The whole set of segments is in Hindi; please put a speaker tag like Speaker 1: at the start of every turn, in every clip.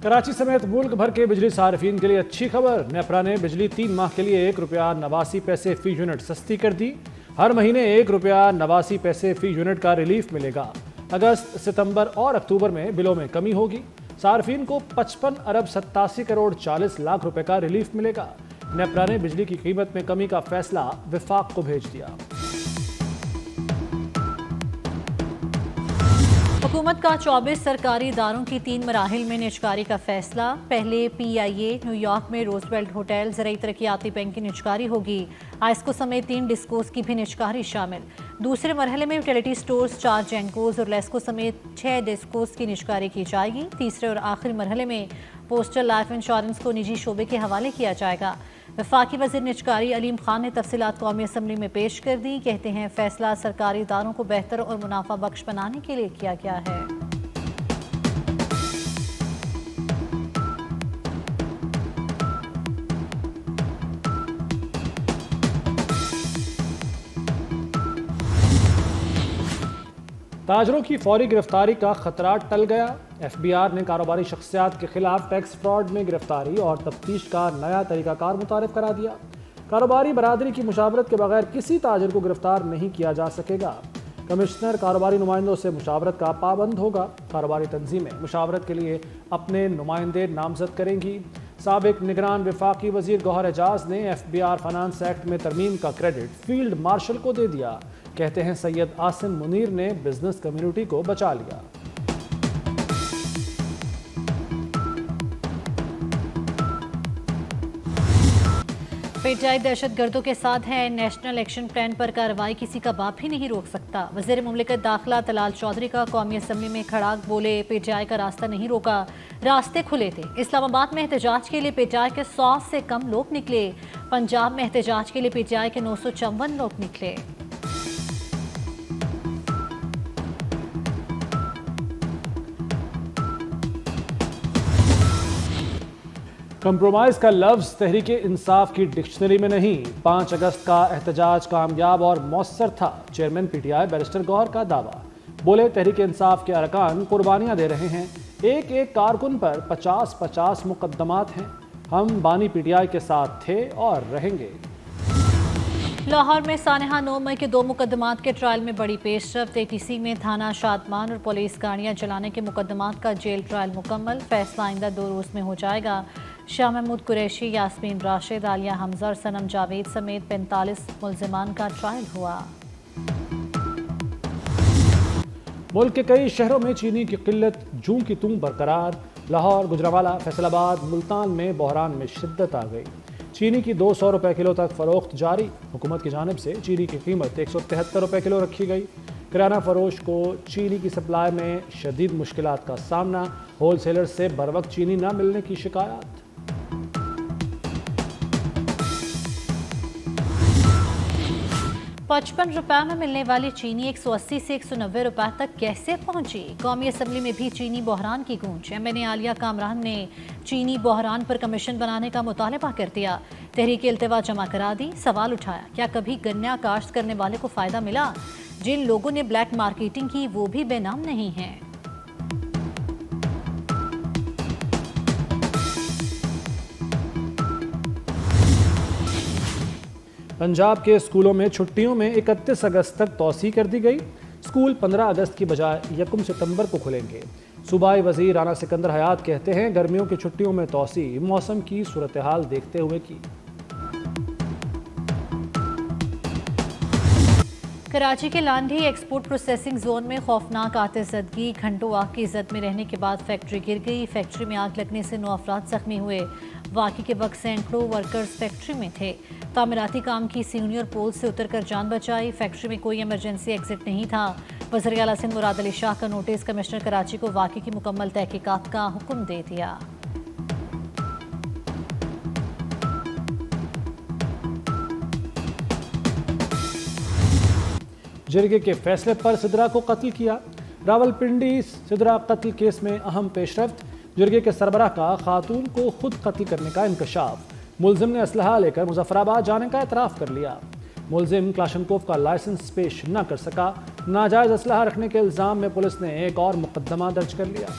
Speaker 1: कराची समेत मुल्क भर के बिजली सार्फिन के लिए अच्छी खबर। नेपरा ने बिजली 3 माह के लिए ₹1.89 फी यूनिट सस्ती कर दी। हर महीने ₹1.89 फी यूनिट का रिलीफ मिलेगा। अगस्त, सितंबर और अक्टूबर में बिलों में कमी होगी। सार्फिन को 55 अरब 87 करोड़ 40 लाख रुपए का रिलीफ मिलेगा। नेपरा ने बिजली की कीमत में कमी का फैसला विफाक को भेज दिया।
Speaker 2: हुकूमत का 24 सरकारी इदारों की 3 मराहिल में निजकारी का फैसला। पहले PIA न्यूयॉर्क में रोजवेल्ट होटल ज़राई तरक्याती बैंक की निजकारी होगी। आइस्को समेत 3 डिस्कोस की भी निजकारी शामिल। दूसरे मरहले में यूटिलिटी स्टोर्स, 4 जेंकोस और लेस्को समेत 6 डिस्कोस की निजकारी की जाएगी। तीसरे और आखिरी मरहले में पोस्टल लाइफ इंश्योरेंस को निजी शोबे के हवाले किया जाएगा। वफाकी वज़ीर निजकारी अलीम खान ने तफसीलात कौमी असम्बली में पेश कर दी। कहते हैं फैसला सरकारी इदारों को बेहतर और मुनाफा बख्श बनाने के लिए किया गया है।
Speaker 1: ताजरों की फौरी गिरफ्तारी का खतरा टल गया। FBI ने कारोबारी शख्सियात के खिलाफ टैक्स फ्रॉड में गिरफ्तारी और तफ्तीश का नया तरीकाकार मुतारिफ करा दिया। कारोबारी बरादरी की मुशावरत के बगैर किसी ताजर को गिरफ्तार नहीं किया जा सकेगा। कमिश्नर कारोबारी नुमाइंदों से मुशावरत का पाबंद होगा। कारोबारी तंजीमें मुशावरत के लिए अपने नुमाइंदे नामजद करेंगी। साबिक निगरान वफाकी वजीर गौहर एजाज ने FBI फाइनेंस एक्ट में तरमीम का क्रेडिट फील्ड मार्शल को दे दिया। कहते हैं सैयद आसिम मुनीर ने बिजनेस कम्युनिटी को बचा लिया।
Speaker 2: पीटीआई दहशत गर्दों के साथ है। नेशनल एक्शन प्लान पर कार्रवाई किसी का बाप ही नहीं रोक सकता। वज़ीर मुमलिकत दाखिला तलाल चौधरी का कौमी असम्बली में खड़ाक बोले, PTI का रास्ता नहीं रोका, रास्ते खुले थे। इस्लामाबाद में एहतजाज के लिए PTI के 100 से कम लोग निकले। पंजाब में एहतजाज के लिए PTI के 954 लोग निकले।
Speaker 1: कंप्रोमाइज का लफ्ज तहरीके इंसाफ की डिक्शनरी में नहीं। 5 अगस्त का एहतजाज कामयाब और मौसर था। चेयरमैन PTI बैरिस्टर गौहर का दावा। बोले, तहरीके इंसाफ के अरकान कुर्बानियां दे रहे हैं। एक एक कारकुन पर 50-50 मुकदमात हैं। हम बानी PTI के साथ थे और रहेंगे।
Speaker 2: लाहौर में सानहा 9 मई के 2 मुकदमात के ट्रायल में बड़ी पेशरफ्त। ATC में थाना शादमान और पुलिस गाड़ियां जलाने के मुकदमात का जेल ट्रायल मुकम्मल। फैसला आइंदा 2 रोज में हो जाएगा। शाह महमूद कुरैशी, यास्मीन राशिद, आलिया हमजा और सनम जावेद समेत 45 मुल्जिमान का ट्रायल हुआ।
Speaker 1: मुल्क के कई शहरों में चीनी की किल्लत जूं की तूं बरकरार। लाहौर, गुजरांवाला, फैसलाबाद, मुल्तान में बहरान में शिद्दत आ गई। चीनी की 200 रुपए किलो तक फरोख्त जारी। हुकूमत की जानिब से चीनी की कीमत 173 रुपए किलो रखी गई। किराना फरोश को चीनी की सप्लाई में शदीद मुश्किलात का सामना। होल सेलर से बर वक्त चीनी न मिलने की शिकायत।
Speaker 2: ₹55 में मिलने वाली चीनी 180 से 190 रुपए तक कैसे पहुंची? कौमी असम्बली में भी चीनी बहरान की गूंज। MNA आलिया कामरान ने चीनी बहरान पर कमीशन बनाने का मुतालबा कर दिया। तहरीक इल्तिवा जमा करा दी। सवाल उठाया, क्या कभी गन्ना काश्त करने वाले को फायदा मिला? जिन लोगों ने ब्लैक मार्केटिंग की वो भी बेनाम नहीं हैं।
Speaker 1: पंजाब के स्कूलों में छुट्टियों में 31 अगस्त तक तौसी कर दी गई। स्कूल 15 अगस्त की बजाय 1 सितंबर को खुलेंगे। सूबाई वजीर राना सिकंदर हयात कहते हैं गर्मियों की छुट्टियों में तौसी मौसम की सूरत हाल देखते हुए की।
Speaker 2: कराची के लांढी एक्सपोर्ट प्रोसेसिंग जोन में खौफनाक आतिशबाजी। घंटों आग की जद में रहने के बाद फैक्ट्री गिर गई। फैक्ट्री में आग लगने से 9 अफराद जख्मी हुए। वाक़े के वक्त सैकड़ों वर्कर्स फैक्ट्री में थे। तामीराती काम की सीनियर पोल से उतरकर जान बचाई। फैक्ट्री में कोई इमरजेंसी एग्जिट नहीं था। वज़ीर आला सिंध मुराद अली शाह का नोटिस। कमिश्नर कराची को वाक़े की मुकम्मल तहकीकात का हुक्म दे दिया।
Speaker 1: जिरगे के फैसले पर सिद्रा को कत्ल किया। रावलपिंडी सिद्रा कत्ल केस में अहम पेशरफ्त। जिरगे के सरबराह का खातून को खुद कत्ल करने का इंकशाफ। मुलजिम ने असलहा लेकर मुजफ्फराबाद जाने का एतराफ़ कर लिया। मुलजिम क्लाशनकोव का लाइसेंस पेश न कर सका। नाजायज असलहा रखने के इल्ज़ाम में पुलिस ने एक और मुकदमा दर्ज कर लिया।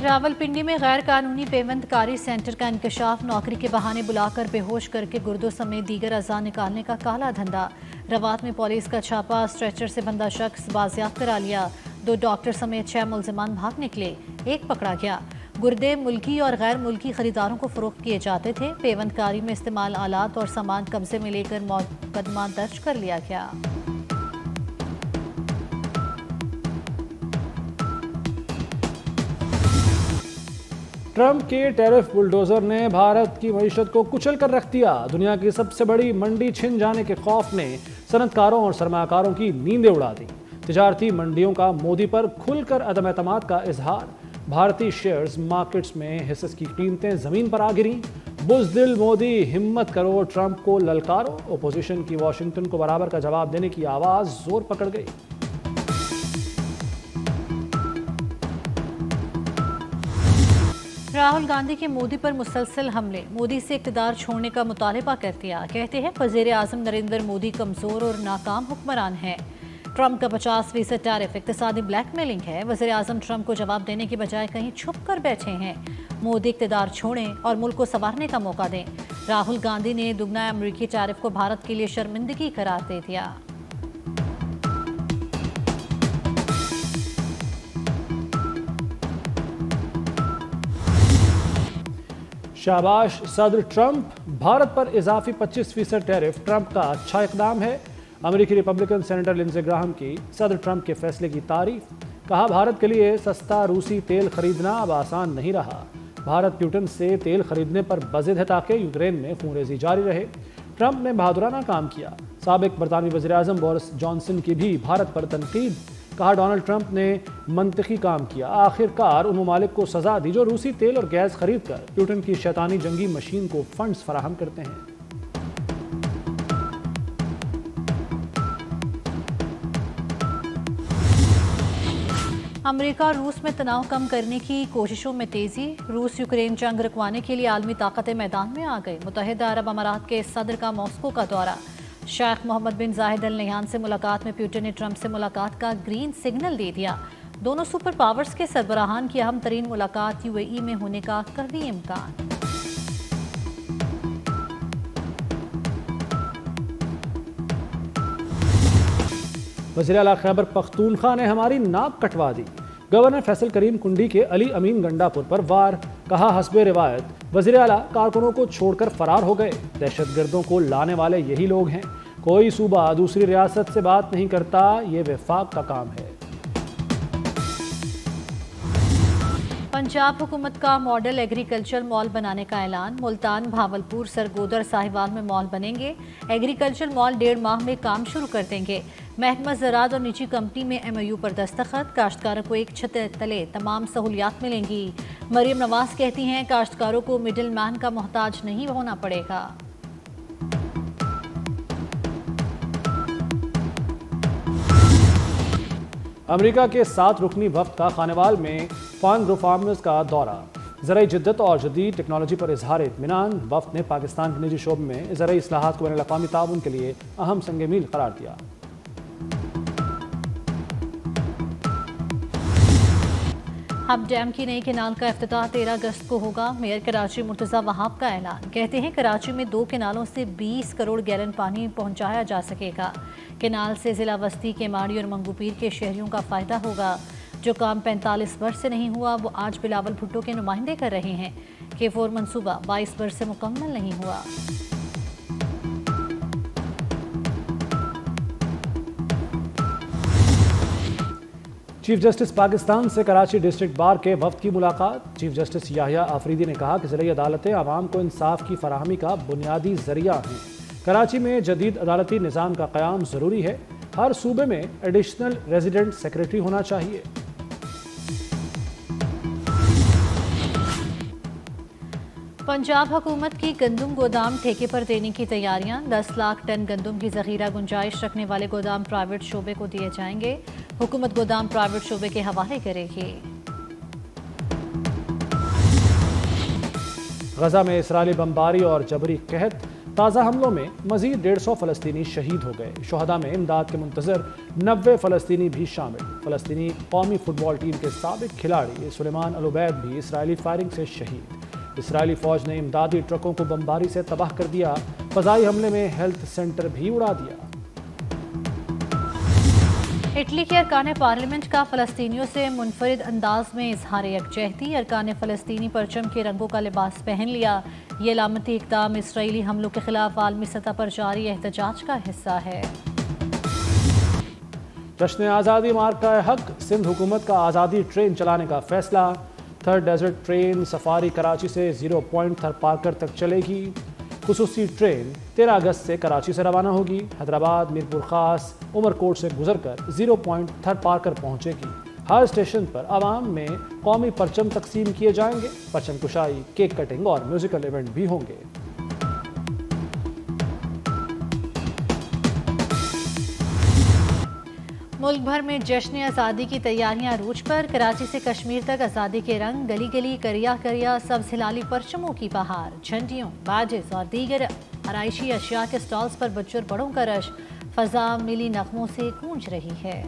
Speaker 2: रावलपिंडी में गैर कानूनी पेवंदकारी सेंटर का इंकशाफ, नौकरी के बहाने बुलाकर बेहोश करके गुर्दों समेत दीगर अज़ा निकालने का काला धंधा। रवात में पुलिस का छापा, स्ट्रेचर से बंधा शख्स बाजियाब करा लिया। 2 डॉक्टर समेत 6 मुलजिमान भाग निकले, एक पकड़ा गया। गुर्दे मुल्की और गैर मुल्की खरीदारों को फरोख्त किए जाते थे। पेवंदकारी में इस्तेमाल आलात और सामान कब्जे में लेकर मुकदमा दर्ज कर लिया गया।
Speaker 1: ट्रंप के टैरिफ बुलडोजर ने भारत की मईशत को कुचल कर रख दिया। दुनिया की सबसे बड़ी मंडी छिन जाने के खौफ ने सनतकारों और सरमाकारों की नींदें उड़ा दी। तिजारती मंडियों का मोदी पर खुलकर अदम एतमाद का इजहार। भारतीय शेयर्स मार्केट्स में हिस्से की कीमतें जमीन पर आ गिरी। बुज़दिल मोदी, हिम्मत करो, ट्रंप को ललकारो। ओपोजिशन की वाशिंगटन को बराबर का जवाब देने की आवाज जोर पकड़ गई।
Speaker 2: राहुल गांधी के मोदी पर मुसलसल हमले, मोदी से इक़्तिदार छोड़ने का मुतालबा कर दिया। कहते हैं वज़ीर आज़म नरेंद्र मोदी कमज़ोर और नाकाम हुक्मरान है। ट्रंप का 50% टैरिफ इक़्तिसादी ब्लैकमेलिंग है। वज़ीर आज़म ट्रंप को जवाब देने की बजाय कहीं छुप कर बैठे हैं। मोदी इक़्तिदार छोड़ें और मुल्क को संवारने का मौका दें। राहुल गांधी ने दुगना अमरीकी टैरिफ को भारत के लिए शर्मिंदगी करार दे दिया।
Speaker 1: शाबाश सदर ट्रंप, भारत पर इजाफी 25% टैरिफ ट्रंप का अच्छा इकदाम है। अमेरिकी रिपब्लिकन सेनेटर लिंडसे ग्राहम की सदर ट्रंप के फैसले की तारीफ। कहा, भारत के लिए सस्ता रूसी तेल खरीदना अब आसान नहीं रहा। भारत प्यूटन से तेल खरीदने पर बज़िद है ताकि यूक्रेन में खूनरेज़ी जारी रहे। ट्रंप ने बहादुराना काम किया। साबिक बरतानवी वज़ीर आज़म बोरिस जॉनसन की भी भारत पर तनकीद। कहा, डोनाल्ड ट्रंप ने मंतकी काम किया। आखिरकार उन ममालिक को सजा दी जो रूसी तेल और गैस खरीद कर प्यूटन की शैतानी जंगी मशीन को फंड्स फराहम करते हैं।
Speaker 2: अमेरिका और रूस में तनाव कम करने की कोशिशों में तेजी। रूस यूक्रेन जंग रुकवाने के लिए आलमी ताकतें मैदान में आ गई। मुत्तहिदा अरब अमारात के सदर का मॉस्को का दौरा। शेख मोहम्मद बिन जाहिद अल नहयान से मुलाकात में प्यूटन ने ट्रंप से मुलाकात का ग्रीन सिग्नल दे दिया। दोनों सुपर पावर्स के सरबराहान की अहम तरीन मुलाकात यूएई में होने का कभी इम्कान।
Speaker 1: वज़ीर आला खैबर पख्तूनख्वा ने हमारी नाक कटवा दी। गवर्नर फैसल करीम कुंडी के अली अमीन गंडापुर पर वार। कहा, हस्बे रिवायत वज़ीर आला कारकुनों को छोड़कर फरार हो गए। दहशतगर्दों को लाने वाले यही लोग हैं। कोई सूबा दूसरी रियासत से बात नहीं करता, ये वफाक का काम है।
Speaker 2: पंजाब हुकूमत का मॉडल एग्रीकल्चर मॉल बनाने का ऐलान। मुल्तान, भावलपुर, सरगोदर, साहिवाल में मॉल बनेंगे। एग्रीकल्चर मॉल 1.5 माह में काम शुरू कर देंगे। महकमा ज़राअत और निजी कंपनी में MOU पर दस्तखत। काश्तकारों को एक छत तले तमाम सहूलियात मिलेंगी। मरियम नवाज कहती हैं, काश्तकारों को मिडिल मैन का मोहताज नहीं होना पड़ेगा।
Speaker 1: अमेरिका के 7 रुकनी वफ्द का खानेवाल में फार्म ग्रो फार्मर्स का दौरा। ज़राई जिद्दत और जदीद टेक्नोलॉजी पर इजहार इत्मीनान। वफ्द ने पाकिस्तान के निजी शोबे में ज़राई इस्लाहात को बैनुल-अक़वामी ताउन के लिए अहम संग मील करार दिया।
Speaker 2: हब डैम की नई केनाल का इफ्तिताह 13 अगस्त को होगा। मेयर कराची मुर्तज़ा वहाब का ऐलान। कहते हैं, कराची में 2 केनालों से 20 करोड़ गैलन पानी पहुंचाया जा सकेगा। केनाल से ज़िला वस्ती, केमाड़ी और मंगूपीर के शहरियों का फ़ायदा होगा। जो काम 45 वर्ष से नहीं हुआ वो आज बिलावल भुट्टो के नुमाइंदे कर रहे हैं। K4 मंसूबा 22 वर्ष से मुकम्मल नहीं हुआ।
Speaker 1: चीफ जस्टिस पाकिस्तान से कराची डिस्ट्रिक्ट बार के वफ्द की मुलाकात। चीफ जस्टिस याहिया आफरीदी ने कहा कि ज़िली अदालतें आवाम को इंसाफ की फराहमी का बुनियादी जरिया हैं। कराची में जदीद अदालती निज़ाम का क़याम ज़रूरी है। हर सूबे में एडिशनल रेजिडेंट सेक्रेटरी होना चाहिए।
Speaker 2: पंजाब हुकूमत की गंदम गोदाम ठेके पर देने की तैयारियां। 10 लाख टन गंदम की ज़ख़ीरा गुंजाइश रखने वाले गोदाम प्राइवेट शोबे को दिए जाएंगे। हुकूमत गोदाम प्राइवेट शोबे के हवाले करेगी। गजा में इसराइली बमबारी और जबरी कहत।
Speaker 1: ताज़ा हमलों में मज़ीद 150 फ़लस्तीनी शहीद हो गए। शुहदा में इमदाद के मुंतज़र 90 फ़लस्तीनी भी शामिल। फ़लस्तीनी कौमी फ़ुटबॉल टीम के साबिक खिलाड़ी सुलेमान अल उबैद भी इसराइली फायरिंग से शहीद। इसराइली फ़ौज ने इमदादी ट्रकों को बमबारी से तबाह कर दिया। फ़ज़ाई हमले में हेल्थ सेंटर भी उड़ा दिया।
Speaker 2: इटली के अरकान पार्लियामेंट का फ़लस्तीनियों से मुनफरिद अंदाज में इजहार यकजहती। अरकान फ़लस्तीनी परचम के रंगों का लिबास पहन लिया। ये लामती इक़दाम इसराइली हमलों के खिलाफ आलमी सतह पर जारी एहतजाज का हिस्सा है।
Speaker 1: जश्न आज़ादी मार्ग का हक, सिंध हुकूमत का आज़ादी ट्रेन चलाने का फैसला। Third desert train safari Karachi से 0 पॉइंट थरपारकर तक चलेगी। खुसूसी ट्रेन 13 अगस्त से कराची से रवाना होगी। हैदराबाद, मीरपुर खास, उमरकोट से गुजरकर 0 पॉइंट थरपारकर पहुंचेगी। हर स्टेशन पर आवाम में कौमी परचम तकसीम किए जाएंगे। परचम कुशाई, केक कटिंग और म्यूजिकल इवेंट भी होंगे।
Speaker 2: मुल्क भर में जश्न आज़ादी की तैयारियां रूज पर। कराची से कश्मीर तक आज़ादी के रंग, गली गली करिया करिया सब्ज हिलाली परचमों की बहार। झंडियों, बाजिस और दीगर आराइशी अशिया के स्टॉल्स पर बच्चों और बड़ों का रश। फजा मिली नगमों से गूंज रही है।